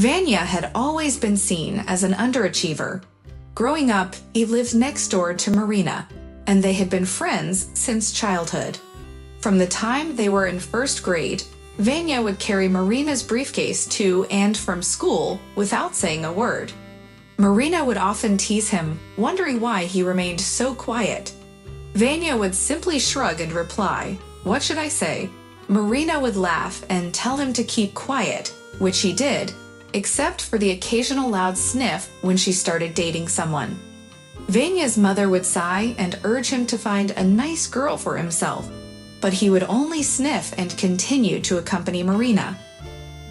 Vanya had always been seen as an underachiever. Growing up, he lived next door to Marina, and they had been friends since childhood. From the time they were in first grade, Vanya would carry Marina's briefcase to and from school without saying a word. Marina would often tease him, wondering why he remained so quiet. Vanya would simply shrug and reply, "What should I say?" Marina would laugh and tell him to keep quiet, which he did, except for the occasional loud sniff when she started dating someone. Vanya's mother would sigh and urge him to find a nice girl for himself, but he would only sniff and continue to accompany Marina.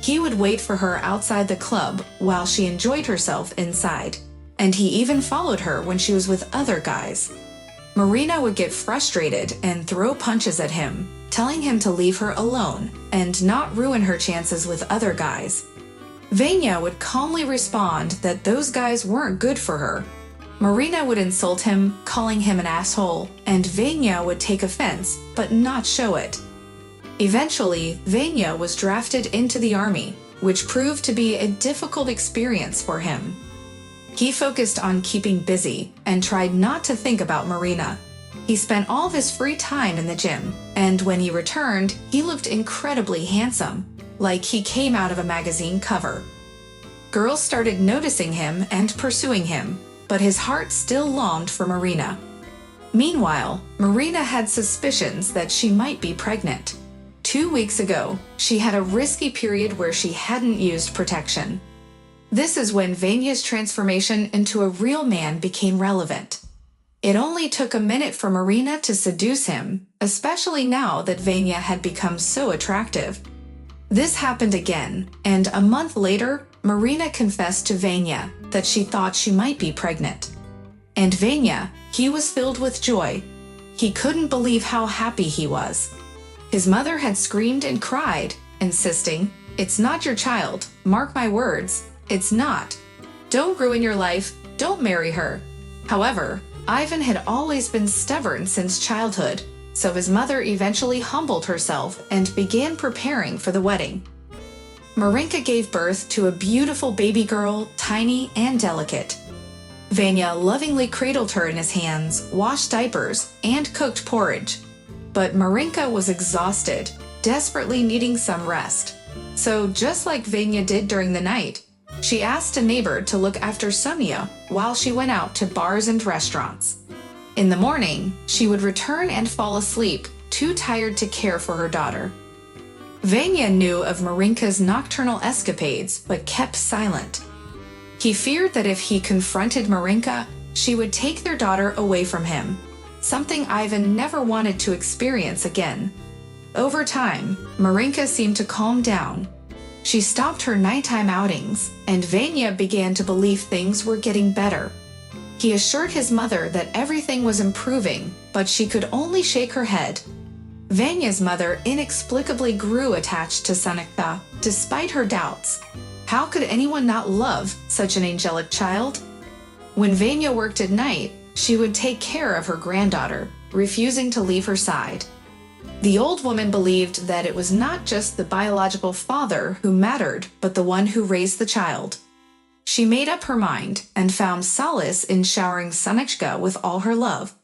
He would wait for her outside the club while she enjoyed herself inside, and he even followed her when she was with other guys. Marina would get frustrated and throw punches at him, telling him to leave her alone and not ruin her chances with other guys. Vanya would calmly respond that those guys weren't good for her. Marina would insult him, calling him an asshole, and Vanya would take offense, but not show it. Eventually, Vanya was drafted into the army, which proved to be a difficult experience for him. He focused on keeping busy and tried not to think about Marina. He spent all of his free time in the gym, and when he returned, he looked incredibly handsome, like he came out of a magazine cover. Girls started noticing him and pursuing him, but his heart still longed for Marina. Meanwhile, Marina had suspicions that she might be pregnant. 2 weeks ago, she had a risky period where she hadn't used protection. This is when Vanya's transformation into a real man became relevant. It only took a minute for Marina to seduce him, especially now that Vanya had become so attractive. This happened again, and a month later, Marina confessed to Vanya that she thought she might be pregnant. And Vanya, he was filled with joy. He couldn't believe how happy he was. His mother had screamed and cried, insisting, "It's not your child, mark my words, it's not. Don't ruin your life, don't marry her." However, Ivan had always been stubborn since childhood, so his mother eventually humbled herself and began preparing for the wedding. Marinka gave birth to a beautiful baby girl, tiny and delicate. Vanya lovingly cradled her in his hands, washed diapers, and cooked porridge. But Marinka was exhausted, desperately needing some rest. So just like Vanya did during the night, she asked a neighbor to look after Sonia while she went out to bars and restaurants. In the morning, she would return and fall asleep, too tired to care for her daughter. Vanya knew of Marinka's nocturnal escapades but kept silent. He feared that if he confronted Marinka, she would take their daughter away from him, something Ivan never wanted to experience again. Over time, Marinka seemed to calm down. She stopped her nighttime outings, and Vanya began to believe things were getting better. He assured his mother that everything was improving, but she could only shake her head. Vanya's mother inexplicably grew attached to Sonika, despite her doubts. How could anyone not love such an angelic child? When Vanya worked at night, she would take care of her granddaughter, refusing to leave her side. The old woman believed that it was not just the biological father who mattered, but the one who raised the child. She made up her mind and found solace in showering Sonichka with all her love.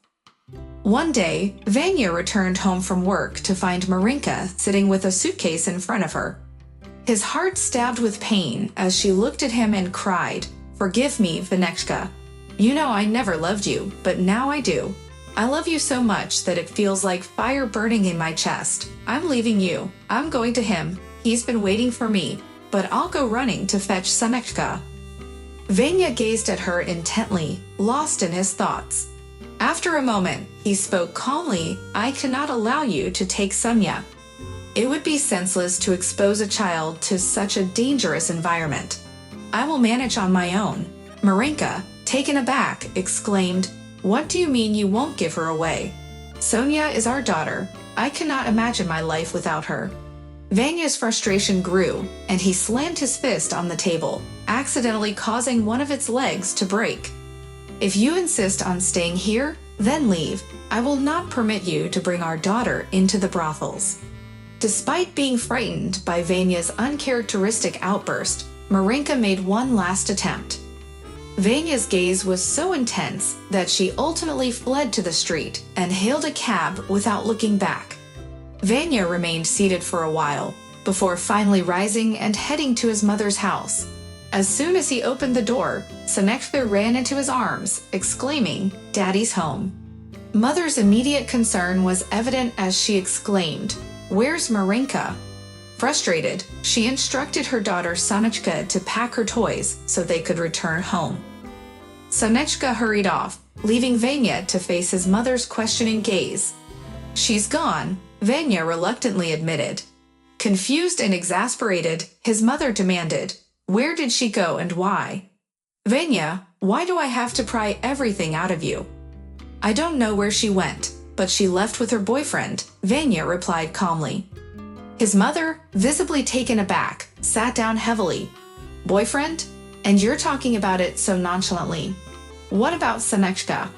One day, Vanya returned home from work to find Marinka sitting with a suitcase in front of her. His heart stabbed with pain as she looked at him and cried, "Forgive me, Vanechka. You know I never loved you, but now I do. I love you so much that it feels like fire burning in my chest. I'm leaving you. I'm going to him. He's been waiting for me, but I'll go running to fetch Sonechka." Vanya gazed at her intently, lost in his thoughts. After a moment, he spoke calmly, "I cannot allow you to take Sonia. It would be senseless to expose a child to such a dangerous environment. I will manage on my own." Marinka, taken aback, exclaimed, "What do you mean you won't give her away? Sonia is our daughter. I cannot imagine my life without her." Vanya's frustration grew, and he slammed his fist on the table, accidentally causing one of its legs to break. "If you insist on staying here, then leave. I will not permit you to bring our daughter into the brothels." Despite being frightened by Vanya's uncharacteristic outburst, Marinka made one last attempt. Vanya's gaze was so intense that she ultimately fled to the street and hailed a cab without looking back. Vanya remained seated for a while, before finally rising and heading to his mother's house. As soon as he opened the door, Sanechka ran into his arms, exclaiming, "Daddy's home." Mother's immediate concern was evident as she exclaimed, "Where's Marinka?" Frustrated, she instructed her daughter Sanechka to pack her toys so they could return home. Sanechka hurried off, leaving Vanya to face his mother's questioning gaze. "She's gone," Vanya reluctantly admitted. Confused and exasperated, his mother demanded, "Where did she go and why?" "Vanya, why do I have to pry everything out of you?" "I don't know where she went, but she left with her boyfriend," Vanya replied calmly. His mother, visibly taken aback, sat down heavily. "Boyfriend? And you're talking about it so nonchalantly. What about Sanechka?"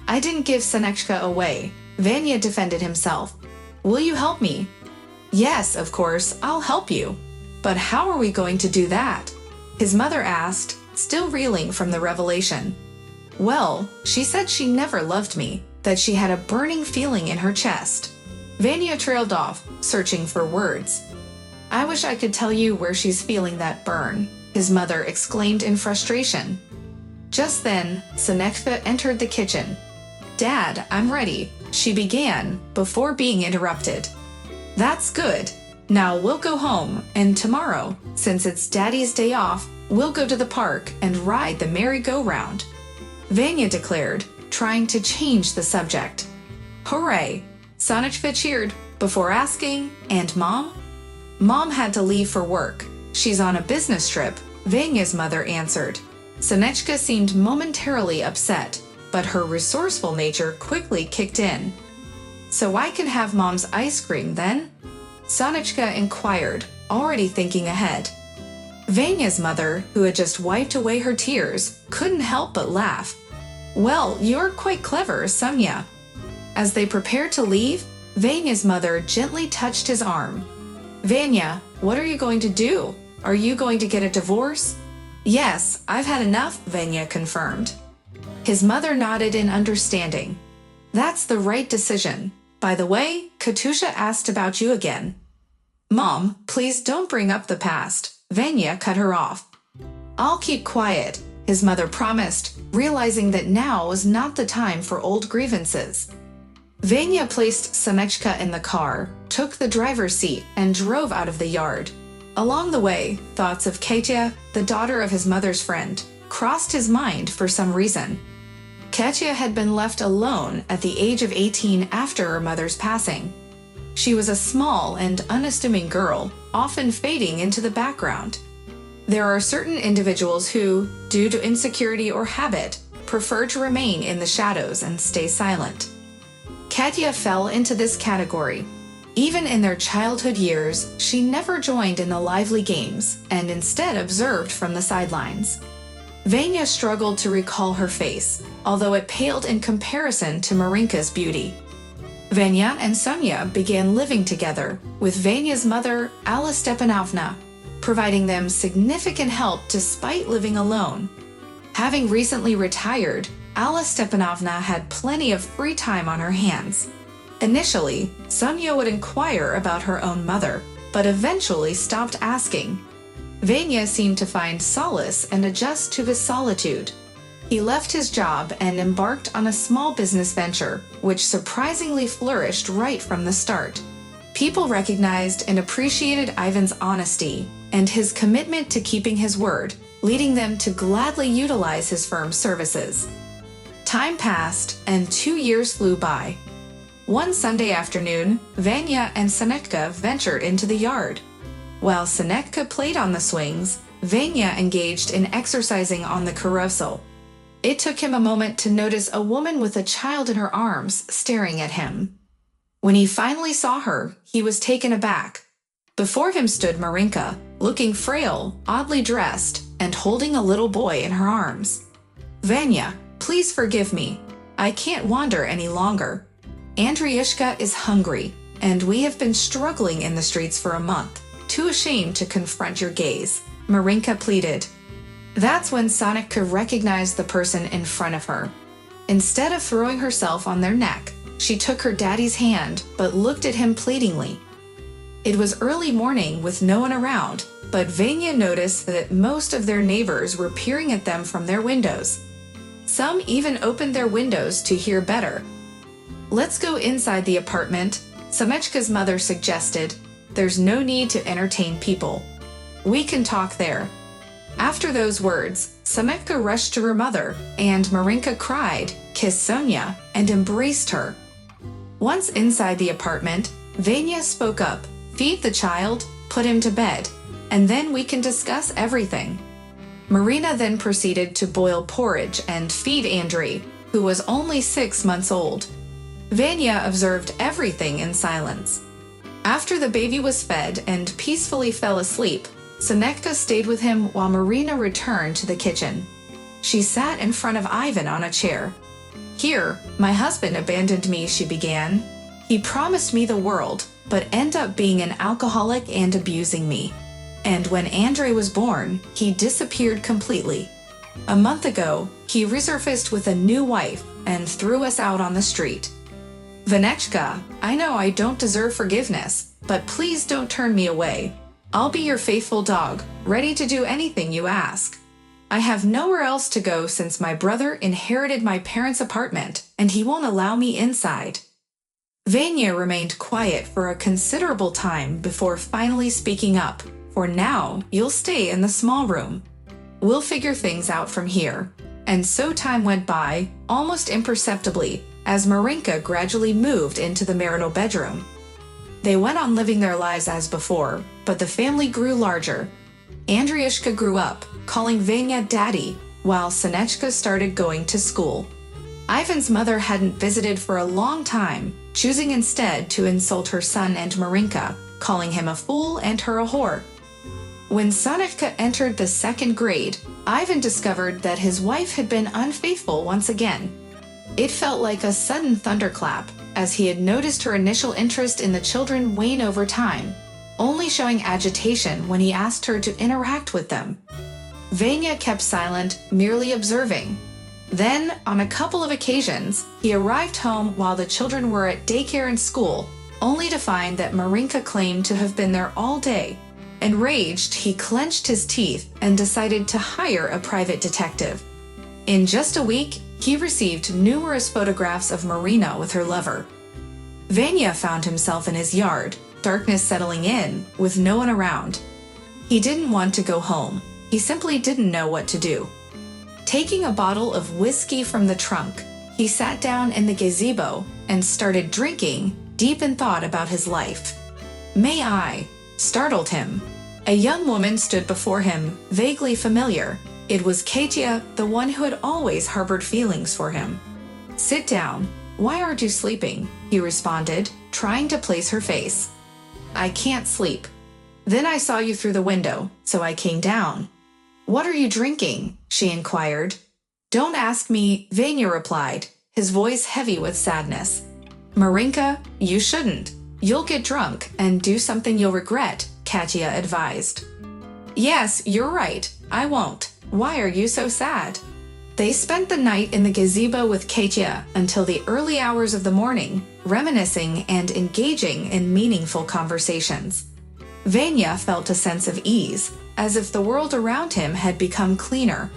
"I didn't give Sanechka away," Vanya defended himself. "Will you help me?" "Yes, of course, I'll help you. But how are we going to do that?" his mother asked, still reeling from the revelation. "Well, she said she never loved me, that she had a burning feeling in her chest." Vanya trailed off, searching for words. "I wish I could tell you where she's feeling that burn," his mother exclaimed in frustration. Just then, Sanechka entered the kitchen. "Dad, I'm ready," she began, before being interrupted. "That's good. Now we'll go home, and tomorrow, since it's Daddy's day off, we'll go to the park and ride the merry-go-round," Vanya declared, trying to change the subject. "Hooray!" Sanechka cheered, before asking, "And Mom?" "Mom had to leave for work. She's on a business trip," Vanya's mother answered. Sanechka seemed momentarily upset, but her resourceful nature quickly kicked in. "So I can have Mom's ice cream then?" Sanechka inquired, already thinking ahead. Vanya's mother, who had just wiped away her tears, couldn't help but laugh. "Well, you're quite clever, Sonia." As they prepared to leave, Vanya's mother gently touched his arm. "Vanya, what are you going to do? Are you going to get a divorce?" "Yes, I've had enough," Vanya confirmed. His mother nodded in understanding. "That's the right decision. By the way, Katusha asked about you again." "Mom, please don't bring up the past," Vanya cut her off. "I'll keep quiet," his mother promised, realizing that now was not the time for old grievances. Vanya placed Sanechka in the car, took the driver's seat, and drove out of the yard. Along the way, thoughts of Katya, the daughter of his mother's friend, crossed his mind for some reason. Katya had been left alone at the age of 18 after her mother's passing. She was a small and unassuming girl, often fading into the background. There are certain individuals who, due to insecurity or habit, prefer to remain in the shadows and stay silent. Katya fell into this category. Even in their childhood years, she never joined in the lively games and instead observed from the sidelines. Vanya struggled to recall her face, although it paled in comparison to Marinka's beauty. Vanya and Sonia began living together, with Vanya's mother, Alla Stepanovna, providing them significant help despite living alone. Having recently retired, Alla Stepanovna had plenty of free time on her hands. Initially, Sonia would inquire about her own mother, but eventually stopped asking. Vanya seemed to find solace and adjust to his solitude. He left his job and embarked on a small business venture, which surprisingly flourished right from the start. People recognized and appreciated Ivan's honesty and his commitment to keeping his word, leading them to gladly utilize his firm's services. Time passed, and 2 years flew by. One Sunday afternoon, Vanya and Sanechka ventured into the yard. While Sanechka played on the swings, Vanya engaged in exercising on the carousel. It took him a moment to notice a woman with a child in her arms staring at him. When he finally saw her, he was taken aback. Before him stood Marinka, looking frail, oddly dressed, and holding a little boy in her arms. "Vanya, please forgive me. I can't wander any longer. Andriushka is hungry, and we have been struggling in the streets for a month," too ashamed to confront your gaze," Marinka pleaded. That's when Sonika recognized the person in front of her. Instead of throwing herself on their neck, she took her daddy's hand but looked at him pleadingly. It was early morning with no one around, but Vanya noticed that most of their neighbors were peering at them from their windows. Some even opened their windows to hear better. "Let's go inside the apartment," Sonechka's mother suggested. "There's no need to entertain people. We can talk there." After those words, Sonechka rushed to her mother, and Marinka cried, kissed Sonia, and embraced her. Once inside the apartment, Vanya spoke up, "Feed the child, put him to bed, and then we can discuss everything." Marina then proceeded to boil porridge and feed Andrei, who was only 6 months old. Vanya observed everything in silence. After the baby was fed and peacefully fell asleep, Sonechka stayed with him while Marina returned to the kitchen. She sat in front of Ivan on a chair. "Here, my husband abandoned me," she began. "He promised me the world, but ended up being an alcoholic and abusing me. And when Andrei was born, he disappeared completely. A month ago, he resurfaced with a new wife and threw us out on the street. Vanechka, I know I don't deserve forgiveness, but please don't turn me away. I'll be your faithful dog, ready to do anything you ask. I have nowhere else to go since my brother inherited my parents' apartment, and he won't allow me inside." Vanya remained quiet for a considerable time before finally speaking up. "For now, you'll stay in the small room. We'll figure things out from here." And so time went by, almost imperceptibly, as Marinka gradually moved into the marital bedroom. They went on living their lives as before, but the family grew larger. Andriushka grew up, calling Vanya daddy, while Sonechka started going to school. Ivan's mother hadn't visited for a long time, choosing instead to insult her son and Marinka, calling him a fool and her a whore. When Sonechka entered the 2nd grade, Ivan discovered that his wife had been unfaithful once again. It felt like a sudden thunderclap, as he had noticed her initial interest in the children wane over time, only showing agitation when he asked her to interact with them. Vanya kept silent, merely observing. Then, on a couple of occasions, he arrived home while the children were at daycare and school, only to find that Marinka claimed to have been there all day. Enraged, he clenched his teeth and decided to hire a private detective. In just a week, he received numerous photographs of Marina with her lover. Vanya found himself in his yard, darkness settling in, with no one around. He didn't want to go home. He simply didn't know what to do. Taking a bottle of whiskey from the trunk, he sat down in the gazebo and started drinking, deep in thought about his life. "May I?" startled him. A young woman stood before him, vaguely familiar. It was Katya, the one who had always harbored feelings for him. "Sit down. Why aren't you sleeping?" he responded, trying to place her face. "I can't sleep. Then I saw you through the window, so I came down." "What are you drinking?" she inquired. "Don't ask me," Vanya replied, his voice heavy with sadness. "Marinka, you shouldn't. You'll get drunk and do something you'll regret," Katya advised. "Yes, you're right. I won't. Why are you so sad?" They spent the night in the gazebo with Katya until the early hours of the morning, reminiscing and engaging in meaningful conversations. Vanya felt a sense of ease, as if the world around him had become cleaner.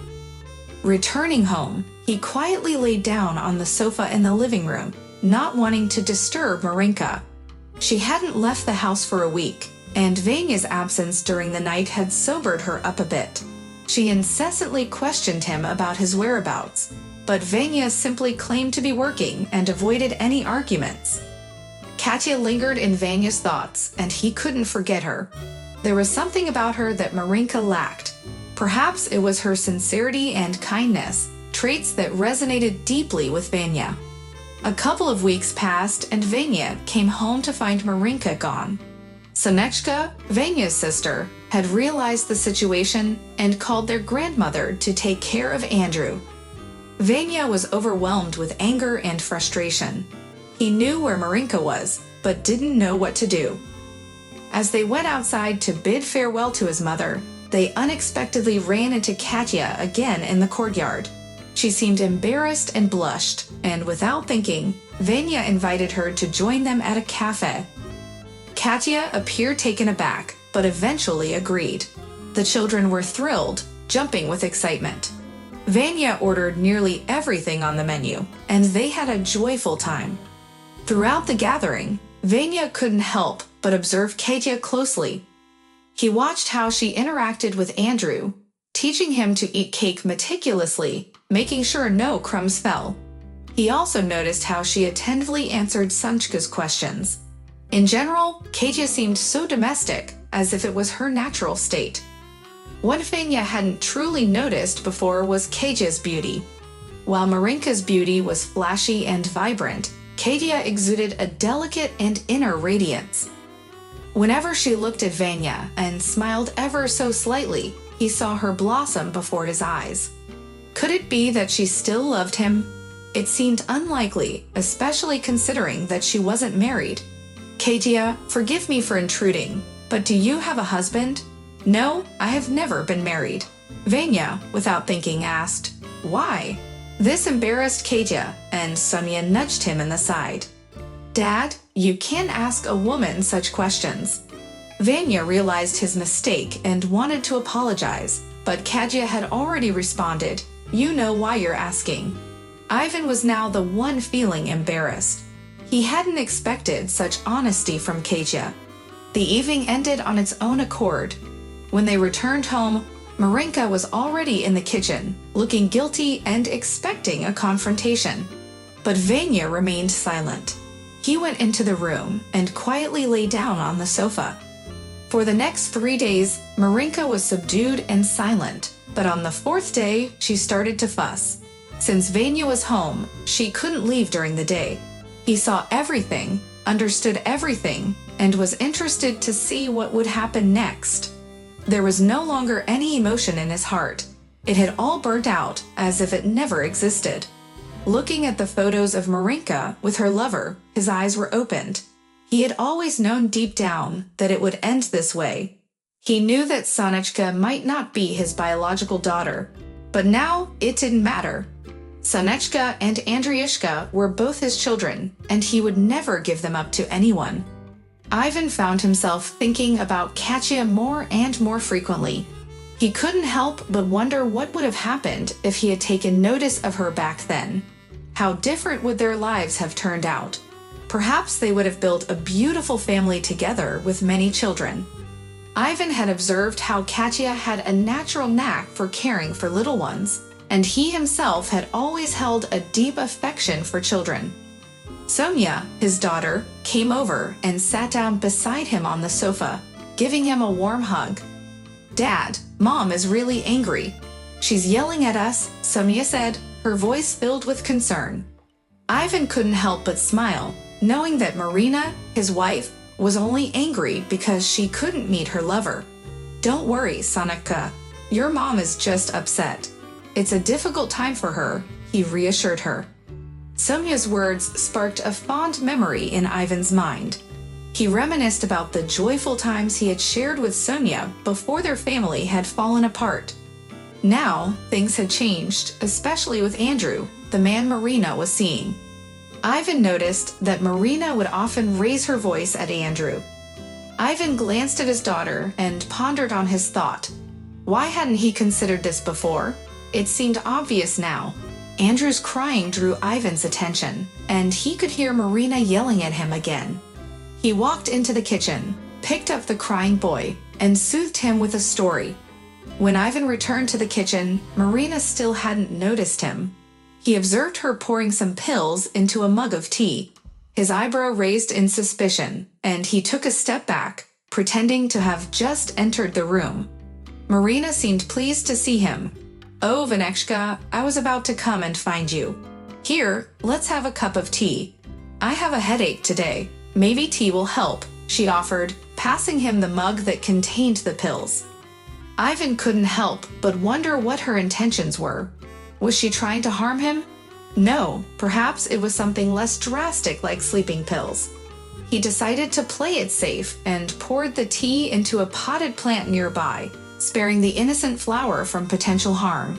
Returning home, he quietly laid down on the sofa in the living room, not wanting to disturb Marinka. She hadn't left the house for a week, and Vanya's absence during the night had sobered her up a bit. She incessantly questioned him about his whereabouts, but Vanya simply claimed to be working and avoided any arguments. Katya lingered in Vanya's thoughts, and he couldn't forget her. There was something about her that Marinka lacked. Perhaps it was her sincerity and kindness, traits that resonated deeply with Vanya. A couple of weeks passed, and Vanya came home to find Marinka gone. Sonechka, Vanya's sister, had realized the situation and called their grandmother to take care of Andrew. Vanya was overwhelmed with anger and frustration. He knew where Marinka was, but didn't know what to do. As they went outside to bid farewell to his mother, they unexpectedly ran into Katya again in the courtyard. She seemed embarrassed and blushed, and without thinking, Vanya invited her to join them at a cafe. Katya appeared taken aback, but eventually agreed. The children were thrilled, jumping with excitement. Vanya ordered nearly everything on the menu, and they had a joyful time. Throughout the gathering, Vanya couldn't help but observe Katya closely. He watched how she interacted with Andrew, teaching him to eat cake meticulously, making sure no crumbs fell. He also noticed how she attentively answered Sanchka's questions. In general, Katya seemed so domestic, as if it was her natural state. What Vanya hadn't truly noticed before was Katya's beauty. While Marinka's beauty was flashy and vibrant, Katya exuded a delicate and inner radiance. Whenever she looked at Vanya and smiled ever so slightly, he saw her blossom before his eyes. Could it be that she still loved him? It seemed unlikely, especially considering that she wasn't married. Katya, forgive me for intruding, but do you have a husband? No, I have never been married. Vanya, without thinking, asked, Why? This embarrassed Katya, and Sonia nudged him in the side. Dad, you can't ask a woman such questions. Vanya realized his mistake and wanted to apologize, but Katya had already responded, You know why you're asking. Ivan was now the one feeling embarrassed. He hadn't expected such honesty from Katya. The evening ended on its own accord. When they returned home, Marinka was already in the kitchen, looking guilty and expecting a confrontation. But Vanya remained silent. He went into the room and quietly lay down on the sofa. For the next 3 days, Marinka was subdued and silent, but on the 4th day, she started to fuss. Since Vanya was home, she couldn't leave during the day. He saw everything, understood everything, and was interested to see what would happen next. There was no longer any emotion in his heart. It had all burnt out, as if it never existed. Looking at the photos of Marinka with her lover, his eyes were opened. He had always known deep down that it would end this way. He knew that Sonechka might not be his biological daughter, but now it didn't matter. Sonechka and Andriushka were both his children, and he would never give them up to anyone. Ivan found himself thinking about Katya more and more frequently. He couldn't help but wonder what would have happened if he had taken notice of her back then. How different would their lives have turned out? Perhaps they would have built a beautiful family together with many children. Ivan had observed how Katya had a natural knack for caring for little ones, and he himself had always held a deep affection for children. Sonia, his daughter, came over and sat down beside him on the sofa, giving him a warm hug. Dad, Mom is really angry. She's yelling at us, Sonia said, her voice filled with concern. Ivan couldn't help but smile, knowing that Marina, his wife, was only angry because she couldn't meet her lover. Don't worry, Sonechka. Your mom is just upset. It's a difficult time for her, he reassured her. Sonia's words sparked a fond memory in Ivan's mind. He reminisced about the joyful times he had shared with Sonia before their family had fallen apart. Now, things had changed, especially with Andrew, the man Marina was seeing. Ivan noticed that Marina would often raise her voice at Andrew. Ivan glanced at his daughter and pondered on his thought. Why hadn't he considered this before? It seemed obvious now. Andrew's crying drew Ivan's attention, and he could hear Marina yelling at him again. He walked into the kitchen, picked up the crying boy, and soothed him with a story. When Ivan returned to the kitchen, Marina still hadn't noticed him. He observed her pouring some pills into a mug of tea. His eyebrow raised in suspicion, and he took a step back, pretending to have just entered the room. Marina seemed pleased to see him. Oh, Vanechka, I was about to come and find you. Here, let's have a cup of tea. I have a headache today. Maybe tea will help, she offered, passing him the mug that contained the pills. Ivan couldn't help but wonder what her intentions were. Was she trying to harm him? No, perhaps it was something less drastic like sleeping pills. he decided to play it safe and poured the tea into a potted plant nearby, sparing the innocent flower from potential harm.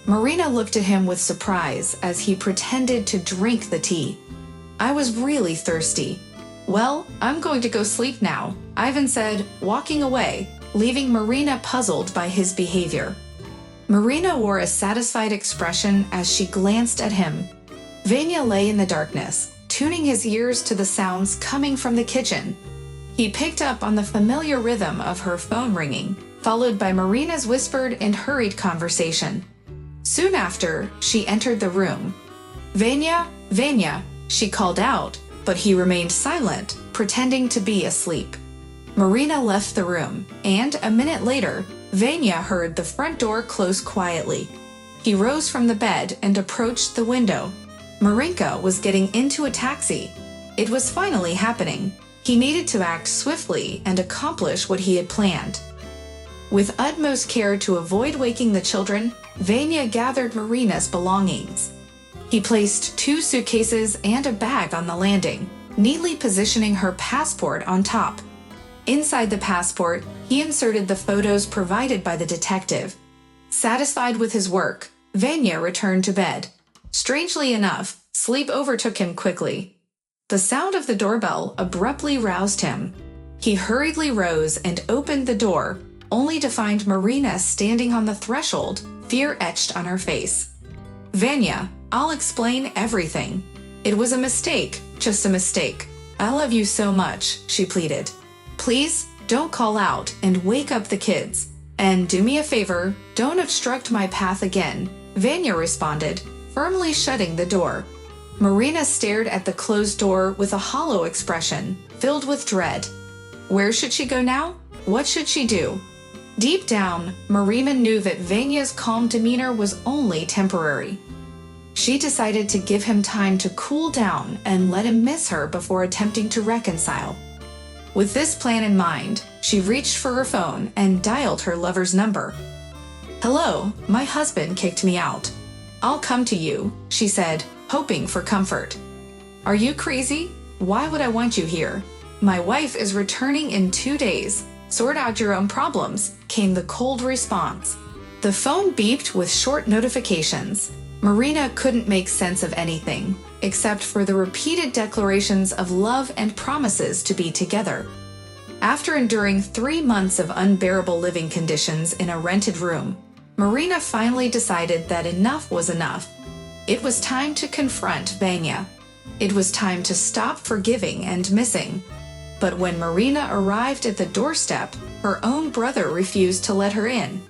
Marina looked at him with surprise as he pretended to drink the tea. "I was really thirsty." "Well, I'm going to go sleep now," Ivan said, walking away, leaving Marina puzzled by his behavior. Marina wore a satisfied expression as she glanced at him. Vanya lay in the darkness, tuning his ears to the sounds coming from the kitchen. He picked up on the familiar rhythm of her phone ringing, followed by Marina's whispered and hurried conversation. Soon after, she entered the room. "Vanya, Vanya," she called out, but he remained silent, pretending to be asleep. Marina left the room, and a minute later, Vanya heard the front door close quietly. He rose from the bed and approached the window. Marinka was getting into a taxi. It was finally happening. He needed to act swiftly and accomplish what he had planned. With utmost care to avoid waking the children, Vanya gathered Marina's belongings. He placed 2 suitcases and a bag on the landing, neatly positioning her passport on top. Inside the passport, he inserted the photos provided by the detective. Satisfied with his work, Vanya returned to bed. Strangely enough, sleep overtook him quickly. The sound of the doorbell abruptly roused him. He hurriedly rose and opened the door, only to find Marina standing on the threshold, fear etched on her face. "Vanya, I'll explain everything. It was a mistake, just a mistake. I love you so much," she pleaded. "Please, don't call out and wake up the kids. And do me a favor, don't obstruct my path again," Vanya responded, firmly shutting the door. Marina stared at the closed door with a hollow expression, filled with dread. Where should she go now? What should she do? Deep down, Marina knew that Vanya's calm demeanor was only temporary. She decided to give him time to cool down and let him miss her before attempting to reconcile. With this plan in mind, she reached for her phone and dialed her lover's number. "Hello, my husband kicked me out. I'll come to you," she said, hoping for comfort. "Are you crazy? Why would I want you here? My wife is returning in 2 days. Sort out your own problems," came the cold response. The phone beeped with short notifications. Marina couldn't make sense of anything, except for the repeated declarations of love and promises to be together. After enduring 3 months of unbearable living conditions in a rented room, Marina finally decided that enough was enough. It was time to confront Vanya. It was time to stop forgiving and missing. But when Marina arrived at the doorstep, her own brother refused to let her in.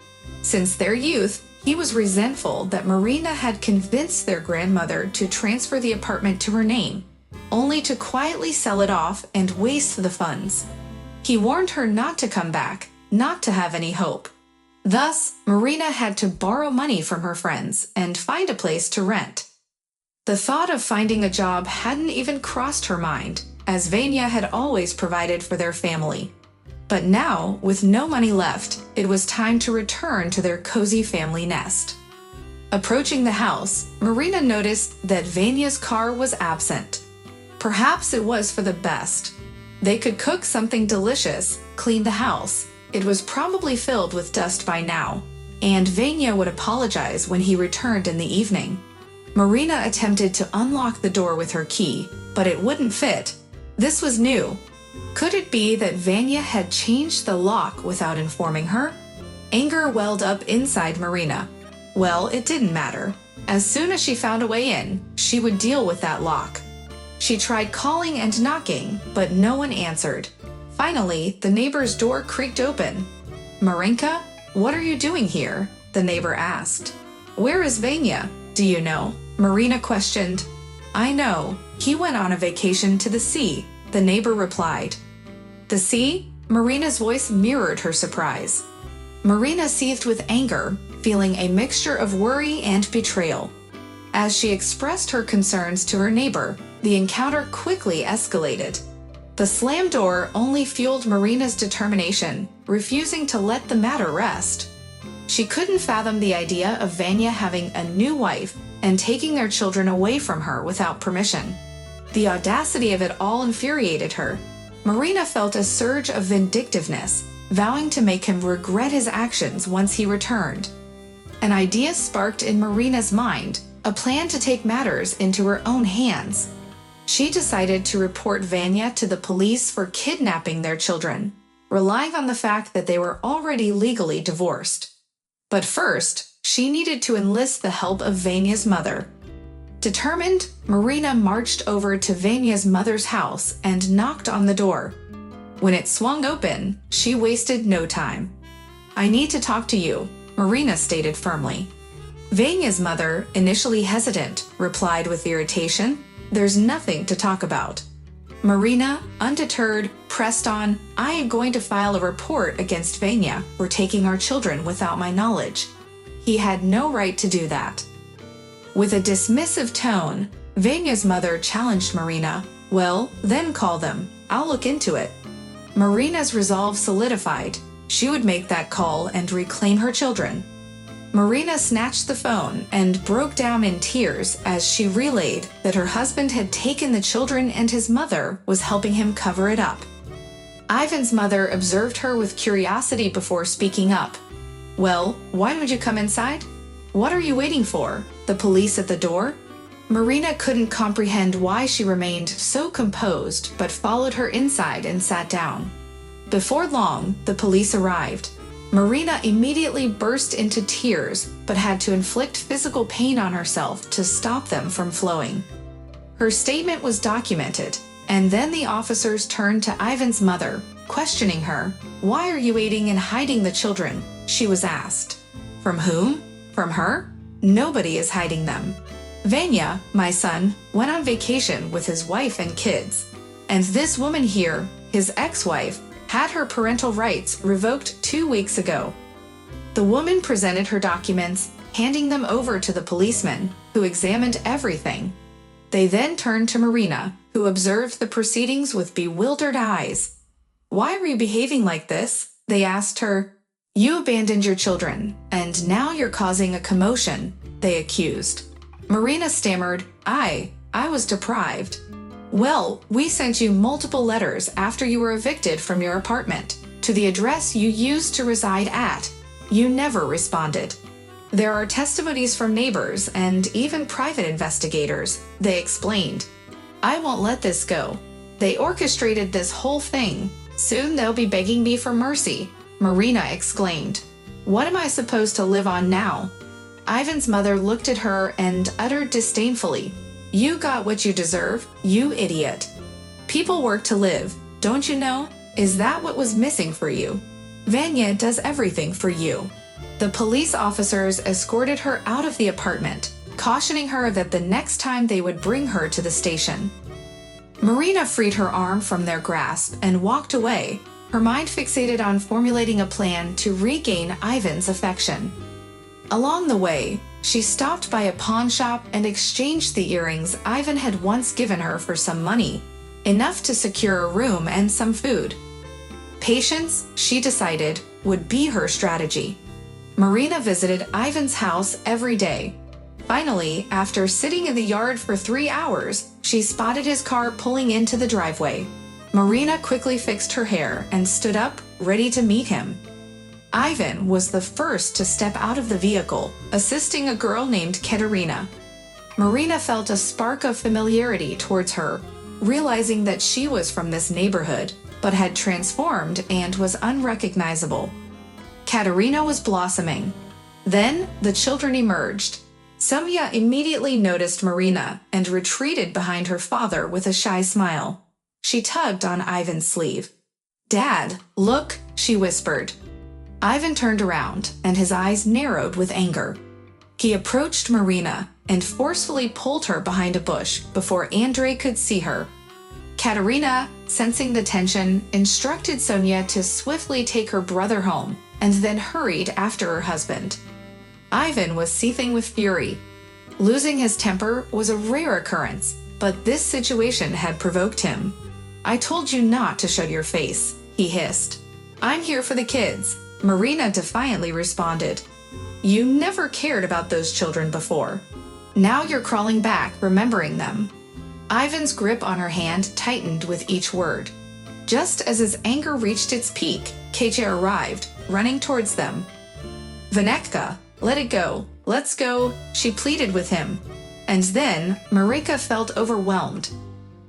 Since their youth, he was resentful that Marina had convinced their grandmother to transfer the apartment to her name, only to quietly sell it off and waste the funds. He warned her not to come back, not to have any hope. Thus, Marina had to borrow money from her friends and find a place to rent. The thought of finding a job hadn't even crossed her mind, as Vanya had always provided for their family. But now, with no money left, it was time to return to their cozy family nest. Approaching the house, Marina noticed that Vanya's car was absent. Perhaps it was for the best. They could cook something delicious, clean the house. It was probably filled with dust by now, and Vanya would apologize when he returned in the evening. Marina attempted to unlock the door with her key, but it wouldn't fit. This was new. Could it be that Vanya had changed the lock without informing her? Anger welled up inside Marina. Well, it didn't matter. As soon as she found a way in, she would deal with that lock. She tried calling and knocking, but no one answered. Finally, the neighbor's door creaked open. "Marinka, what are you doing here?" the neighbor asked. "Where is Vanya? Do you know?" Marina questioned. "I know. He went on a vacation to the sea," the neighbor replied. "The sea?" Marina's voice mirrored her surprise. Marina seethed with anger, feeling a mixture of worry and betrayal. As she expressed her concerns to her neighbor, the encounter quickly escalated. The slammed door only fueled Marina's determination, refusing to let the matter rest. She couldn't fathom the idea of Vanya having a new wife and taking their children away from her without permission. The audacity of it all infuriated her. Marina felt a surge of vindictiveness, vowing to make him regret his actions once he returned. An idea sparked in Marina's mind, a plan to take matters into her own hands. She decided to report Vanya to the police for kidnapping their children, relying on the fact that they were already legally divorced. But first, she needed to enlist the help of Vanya's mother. Determined, Marina marched over to Vanya's mother's house and knocked on the door. When it swung open, she wasted no time. "I need to talk to you," Marina stated firmly. Vanya's mother, initially hesitant, replied with irritation, "There's nothing to talk about." Marina, undeterred, pressed on, "I am going to file a report against Vanya for taking our children without my knowledge. He had no right to do that." With a dismissive tone, Vanya's mother challenged Marina, "Well, then call them. I'll look into it." Marina's resolve solidified. She would make that call and reclaim her children. Marina snatched the phone and broke down in tears as she relayed that her husband had taken the children and his mother was helping him cover it up. Ivan's mother observed her with curiosity before speaking up. "Well, why don't you come inside? What are you waiting for? The police at the door?" Marina couldn't comprehend why she remained so composed, but followed her inside and sat down. Before long, the police arrived. Marina immediately burst into tears, but had to inflict physical pain on herself to stop them from flowing. Her statement was documented, and then the officers turned to Ivan's mother, questioning her. "Why are you aiding and hiding the children?" she was asked. "From whom? From her? Nobody is hiding them. Vanya, my son, went on vacation with his wife and kids. And this woman here, his ex-wife, had her parental rights revoked 2 weeks ago." The woman presented her documents, handing them over to the policeman, who examined everything. They then turned to Marina, who observed the proceedings with bewildered eyes. "Why are you behaving like this?" they asked her. "You abandoned your children, and now you're causing a commotion," they accused. Marina stammered, I was deprived." "Well, we sent you multiple letters after you were evicted from your apartment, to the address you used to reside at. You never responded. There are testimonies from neighbors and even private investigators," they explained. "I won't let this go. They orchestrated this whole thing. Soon they'll be begging me for mercy," Marina exclaimed. "What am I supposed to live on now?" Ivan's mother looked at her and uttered disdainfully, "You got what you deserve, you idiot. People work to live, don't you know? Is that what was missing for you? Vanya does everything for you." The police officers escorted her out of the apartment, cautioning her that the next time they would bring her to the station. Marina freed her arm from their grasp and walked away, her mind fixated on formulating a plan to regain Ivan's affection. Along the way, she stopped by a pawn shop and exchanged the earrings Ivan had once given her for some money, enough to secure a room and some food. Patience, she decided, would be her strategy. Marina visited Ivan's house every day. Finally, after sitting in the yard for 3 hours, she spotted his car pulling into the driveway. Marina quickly fixed her hair and stood up, ready to meet him. Ivan was the first to step out of the vehicle, assisting a girl named Katerina. Marina felt a spark of familiarity towards her, realizing that she was from this neighborhood, but had transformed and was unrecognizable. Katerina was blossoming. Then the children emerged. Sonia immediately noticed Marina and retreated behind her father with a shy smile. She tugged on Ivan's sleeve. "Dad, look," she whispered. Ivan turned around, and his eyes narrowed with anger. He approached Marina and forcefully pulled her behind a bush before Andrei could see her. Katerina, sensing the tension, instructed Sonia to swiftly take her brother home and then hurried after her husband. Ivan was seething with fury. Losing his temper was a rare occurrence, but this situation had provoked him. "I told you not to show your face," he hissed. "I'm here for the kids," Marina defiantly responded. "You never cared about those children before. Now you're crawling back, remembering them." Ivan's grip on her hand tightened with each word. Just as his anger reached its peak, Katya arrived, running towards them. "Vanetka, let it go. Let's go," she pleaded with him. And then, Marika felt overwhelmed.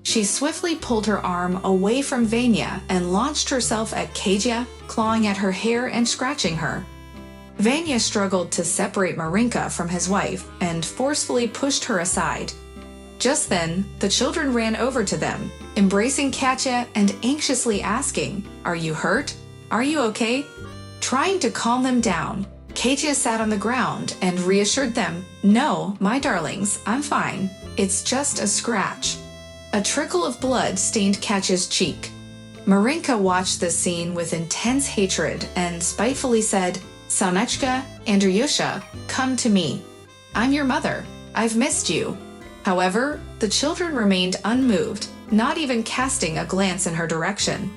She swiftly pulled her arm away from Vanya and launched herself at Katya, clawing at her hair and scratching her. Vanya struggled to separate Marinka from his wife and forcefully pushed her aside. Just then, the children ran over to them, embracing Katya and anxiously asking, "Are you hurt? Are you okay?" Trying to calm them down, Katya sat on the ground and reassured them, "No, my darlings, I'm fine. It's just a scratch." A trickle of blood stained Katya's cheek. Marinka watched this scene with intense hatred and spitefully said, "Sonechka, Andreyusha, come to me. I'm your mother. I've missed you." However, the children remained unmoved, not even casting a glance in her direction.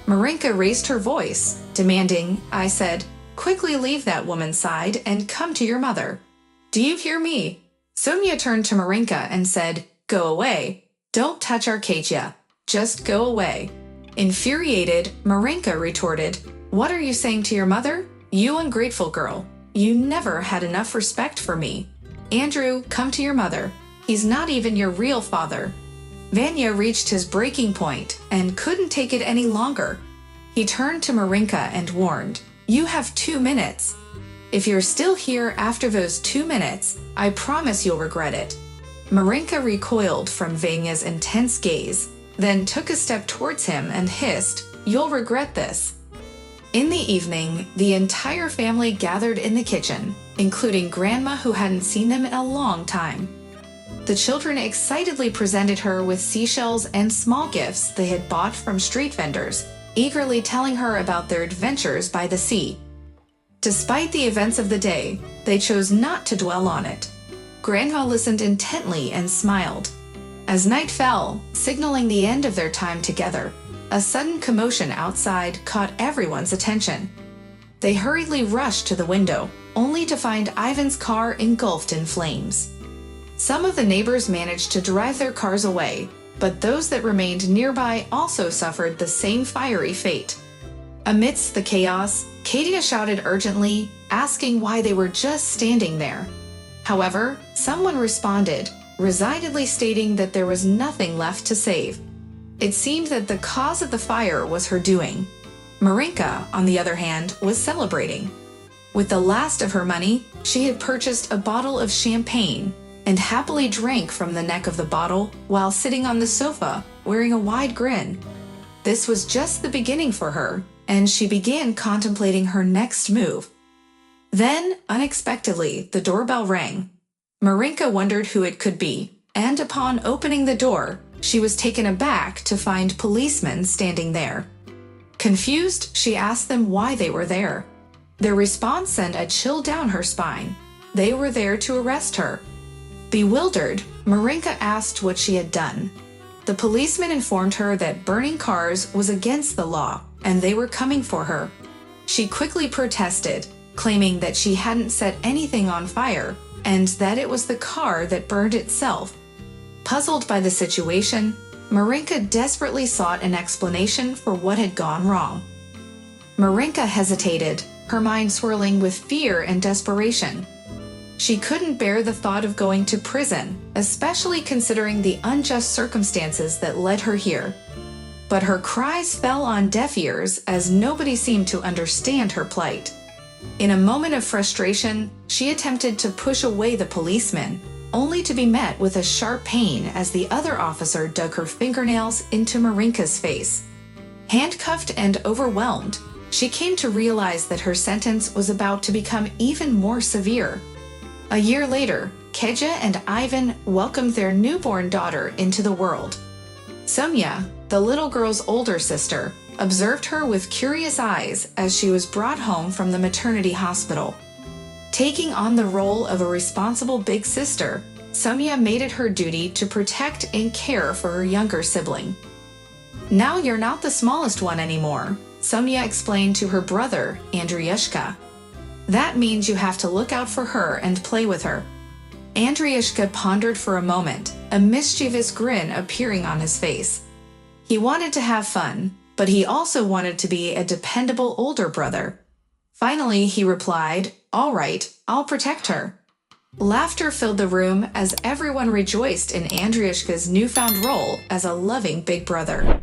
Marinka raised her voice, demanding, "I said, quickly leave that woman's side and come to your mother. Do you hear me?" Sonia turned to Marinka and said, "Go away. Don't touch our Katya. Just go away." Infuriated, Marinka retorted, "What are you saying to your mother? You ungrateful girl. You never had enough respect for me. Andrew, come to your mother. He's not even your real father." Vanya reached his breaking point and couldn't take it any longer. He turned to Marinka and warned, "You have 2 minutes. If you're still here after those 2 minutes, I promise you'll regret it." Marinka recoiled from Vanya's intense gaze, then took a step towards him and hissed, "You'll regret this." In the evening, the entire family gathered in the kitchen, including Grandma who hadn't seen them in a long time. The children excitedly presented her with seashells and small gifts they had bought from street vendors, eagerly telling her about their adventures by the sea. Despite the events of the day, they chose not to dwell on it. Grandma listened intently and smiled. As night fell, signaling the end of their time together, a sudden commotion outside caught everyone's attention. They hurriedly rushed to the window, only to find Ivan's car engulfed in flames. Some of the neighbors managed to drive their cars away, but those that remained nearby also suffered the same fiery fate. Amidst the chaos, Katya shouted urgently, asking why they were just standing there. However, someone responded, resignedly stating that there was nothing left to save. It seemed that the cause of the fire was her doing. Marinka, on the other hand, was celebrating. With the last of her money, she had purchased a bottle of champagne and happily drank from the neck of the bottle while sitting on the sofa, wearing a wide grin. This was just the beginning for her, and she began contemplating her next move. Then, unexpectedly, the doorbell rang. Marinka wondered who it could be, and upon opening the door, she was taken aback to find policemen standing there. Confused, she asked them why they were there. Their response sent a chill down her spine. They were there to arrest her. Bewildered, Marinka asked what she had done. The policeman informed her that burning cars was against the law, and they were coming for her. She quickly protested, claiming that she hadn't set anything on fire, and that it was the car that burned itself. Puzzled by the situation, Marinka desperately sought an explanation for what had gone wrong. Marinka hesitated, her mind swirling with fear and desperation. She couldn't bear the thought of going to prison, especially considering the unjust circumstances that led her here. But her cries fell on deaf ears as nobody seemed to understand her plight. In a moment of frustration, she attempted to push away the policeman, only to be met with a sharp pain as the other officer dug her fingernails into Marinka's face. Handcuffed and overwhelmed, she came to realize that her sentence was about to become even more severe. A year later, Katya and Ivan welcomed their newborn daughter into the world. Sonia, the little girl's older sister, observed her with curious eyes as she was brought home from the maternity hospital. Taking on the role of a responsible big sister, Sonia made it her duty to protect and care for her younger sibling. "Now you're not the smallest one anymore," Sonia explained to her brother, Andreyushka. "That means you have to look out for her and play with her." Andriushka pondered for a moment, a mischievous grin appearing on his face. He wanted to have fun, but he also wanted to be a dependable older brother. Finally, he replied, "All right, I'll protect her." Laughter filled the room as everyone rejoiced in Andriushka's newfound role as a loving big brother.